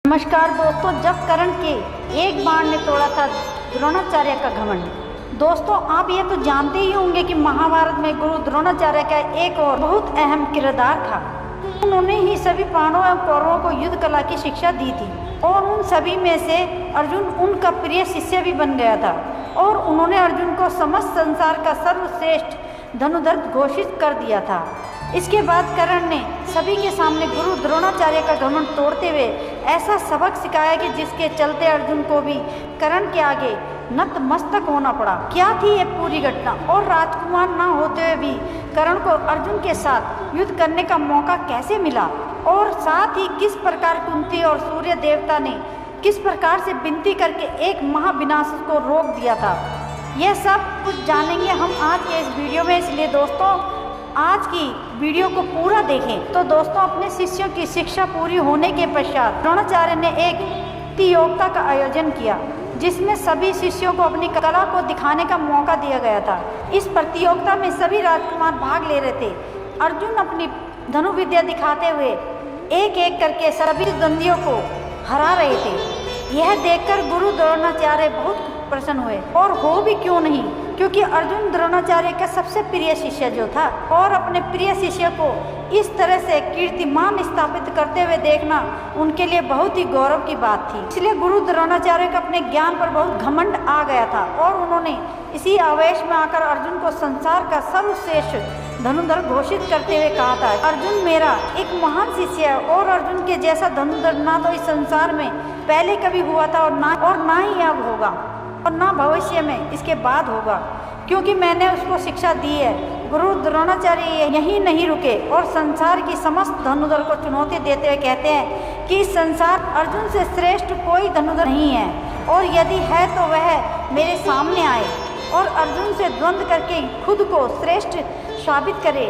नमस्कार दोस्तों, जब कर्ण के एक बाण ने तोड़ा था द्रोणाचार्य का घमंड। दोस्तों, आप ये तो जानते ही होंगे कि महाभारत में गुरु द्रोणाचार्य का एक और बहुत अहम किरदार था। उन्होंने ही सभी पांडवों एवं कौरवों को युद्ध कला की शिक्षा दी थी और उन सभी में से अर्जुन उनका प्रिय शिष्य भी बन गया था और उन्होंने अर्जुन को समस्त संसार का सर्वश्रेष्ठ धनुर्धर घोषित कर दिया था। इसके बाद कर्ण ने सभी के सामने गुरु द्रोणाचार्य का घमंड तोड़ते हुए ऐसा सबक सिखाया कि जिसके चलते अर्जुन को भी कर्ण के आगे नतमस्तक होना पड़ा। क्या थी ये पूरी घटना और राजकुमार न होते हुए भी कर्ण को अर्जुन के साथ युद्ध करने का मौका कैसे मिला और साथ ही किस प्रकार कुंती और सूर्य देवता ने किस प्रकार से विनती करके एक महाविनाश को रोक दिया था, यह सब कुछ जानेंगे हम आज के इस वीडियो में। इसलिए दोस्तों, आज की वीडियो को पूरा देखें। तो दोस्तों, अपने शिष्यों की शिक्षा पूरी होने के पश्चात द्रोणाचार्य ने एक प्रतियोगिता का आयोजन किया जिसमें सभी शिष्यों को अपनी कला को दिखाने का मौका दिया गया था। इस प्रतियोगिता में सभी राजकुमार भाग ले रहे थे। अर्जुन अपनी धनुर्विद्या दिखाते हुए एक एक करके सभी प्रतिद्वंदियों को हरा रहे थे। यह देखकर गुरु द्रोणाचार्य बहुत प्रसन्न हुए और हो भी क्यों नहीं, क्योंकि अर्जुन द्रोणाचार्य का सबसे प्रिय शिष्य जो था और अपने प्रिय शिष्य को इस तरह से कीर्तिमान स्थापित करते हुए देखना उनके लिए बहुत ही गौरव की बात थी। इसलिए गुरु द्रोणाचार्य का अपने ज्ञान पर बहुत घमंड आ गया था और उन्होंने इसी आवेश में आकर अर्जुन को संसार का सर्वश्रेष्ठ धनुर्धर घोषित करते हुए कहा था, अर्जुन मेरा एक महान शिष्य है और अर्जुन के जैसा धनुर्धर ना तो इस संसार में पहले कभी हुआ था और ना ही अब होगा और ना भविष्य में इसके बाद होगा, क्योंकि मैंने उसको शिक्षा दी है। गुरु द्रोणाचार्य यहीं नहीं रुके और संसार की समस्त धनुर्धर को चुनौती देते हुए कहते हैं कि इस संसार अर्जुन से श्रेष्ठ कोई धनुर्धर नहीं है और यदि है तो वह मेरे सामने आए और अर्जुन से द्वंद्व करके खुद को श्रेष्ठ साबित करे।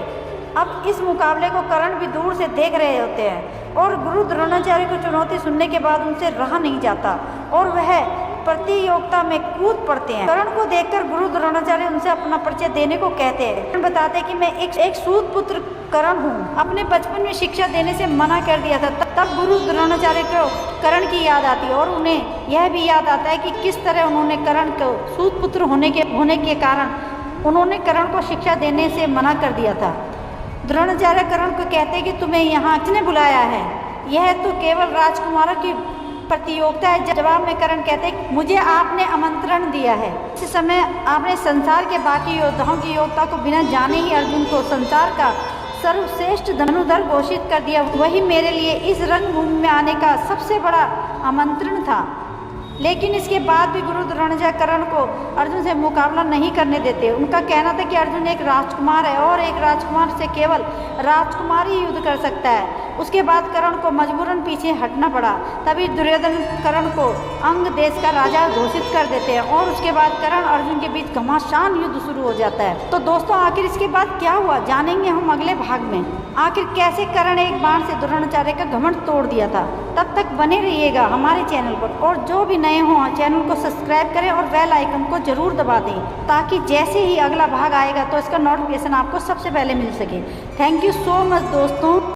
अब इस मुकाबले को कर्ण भी दूर से देख रहे होते हैं और गुरु द्रोणाचार्य को चुनौती सुनने के बाद उनसे रहा नहीं जाता और वह प्रतियोगिता में कूद पड़ते हैं। कर्ण को देखकर गुरु द्रोणाचार्य उनसे अपना परिचय देने को कहते हैं। बताते कि मैं एक सूत पुत्र कर्ण हूँ। अपने बचपन में शिक्षा देने से मना कर दिया था। तब गुरु द्रोणाचार्य को कर्ण की याद आती है और उन्हें यह भी याद आता है कि किस तरह उन्होंने कर्ण को सूत पुत्र होने के कारण उन्होंने कर्ण को शिक्षा देने से मना कर दिया था। द्रोणाचार्य कर्ण को कहते हैं कि तुम्हें यहाँ किसने बुलाया है, यह तो केवल राजकुमारों की प्रतियोगिता है। जवाब में कर्ण कहते हैं, मुझे आपने आमंत्रण दिया है। इस समय आपने संसार के बाकी योद्धाओं की योग्यता को बिना जाने ही अर्जुन को संसार का सर्वश्रेष्ठ धनुर्धर घोषित कर दिया। वही मेरे लिए इस रंगभूमि में आने का सबसे बड़ा आमंत्रण था। लेकिन इसके बाद भी गुरु द्रोणाचार्य कर्ण को अर्जुन से मुकाबला नहीं करने देते। उनका कहना था कि अर्जुन एक राजकुमार है और एक राजकुमार से केवल राजकुमार ही युद्ध कर सकता है। उसके बाद कर्ण को मजबूरन पीछे हटना पड़ा। तभी दुर्योधन कर्ण को अंग देश का राजा घोषित कर देते हैं और उसके बाद कर्ण अर्जुन के बीच घमासान युद्ध शुरू हो जाता है। तो दोस्तों, आखिर इसके बाद क्या हुआ जानेंगे हम अगले भाग में। आखिर कैसे कर्ण एक बाण से द्रोणाचार्य का घमंड तोड़ दिया था। तब तक बने रहिएगा हमारे चैनल पर और जो भी नए हों चैनल को सब्सक्राइब करें और बेल आइकन को जरूर दबा दें ताकि जैसे ही अगला भाग आएगा तो इसका नोटिफिकेशन आपको सबसे पहले मिल सके। थैंक यू सो मच दोस्तों।